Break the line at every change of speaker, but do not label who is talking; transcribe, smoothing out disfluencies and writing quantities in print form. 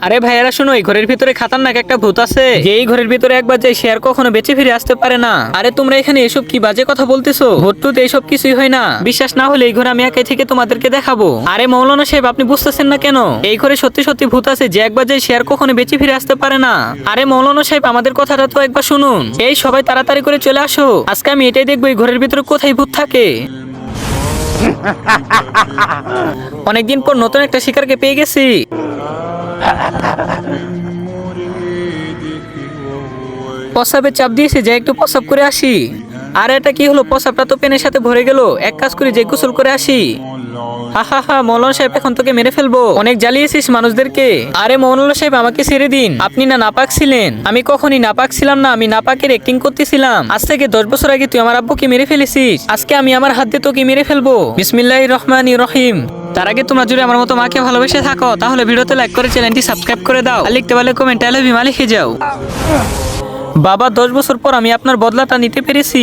আরে ভাইয়ারা শোনো, এই ঘরের ভিতরে খাতারনাক একটা ভূত আছে, যে এই ঘরের ভিতরে একবার যায় সে আর কখনো বেঁচে ফিরে আসতে পারে না। আরে তোমরা এখানে এসব কি বাজে কথা বলতেছো? ভূত টুত এইসব কিছুই হয় না। বিশ্বাস না হলে এই ঘরে আমি একাই থেকে তোমাদেরকে দেখাবো। আরে মৌলানা সাহেব, আপনি বুঝতেছেন না কেন? এই ঘরে সত্যি সত্যি ভূত আছে, যে একবার যায় সে আর কখনো বেঁচে ফিরে আসতে পারে না। আরে মৌলানা সাহেব, আমাদের কথাটা তো একবার শুনুন। এই সবাই তাড়াতাড়ি করে চলে আসো, আজকে আমি এটাই দেখবো এই ঘরের ভিতরে কোথায় ভূত থাকে। অনেকদিন পর নতুন একটা শিকারকে পেয়ে গেছি। প্রসাবের চাপ দিয়েছে, যে একটু প্রসাব করে আসি। আর এটা কি হলো? প্রসাবটা তো পেনের সাথে ভরে গেল। এক কাজ করি, যে গোসল করে আসি। হা হা হা, মৌলানা সাহেব এখন তোকে মেরে ফেলবো। অনেক জ্বালিয়েছিস মানুষদেরকে। আরে মৌলানা সাহেব, আমাকে ছেড়ে দিন। আপনি না নাপাক ছিলেন? আমি কখনই নাপাক ছিলাম না, আমি নাপাকের অ্যাক্টিং করতেছিলাম। আজ থেকে 10 বছর আগে তুই আমার আব্বুকে মেরে ফেলেছিস, আজকে আমি আমার হাত দিয়ে তোকে মেরে ফেলবো। বিসমিল্লাহির রহমানির রহিম। তার আগে তোমরা যদি আমার মতো মাকে ভালোবেসে থাকো, তাহলে ভিডিওতে লাইক করে চ্যানেলটি সাবস্ক্রাইব করে দাও, আর লিখতে পারলে কমেন্ট আই লাভ ইউ মা লিখে যাও। বাবা, 10 বছর পর আমি আপনার বদলাটা নিতে পেরেছি।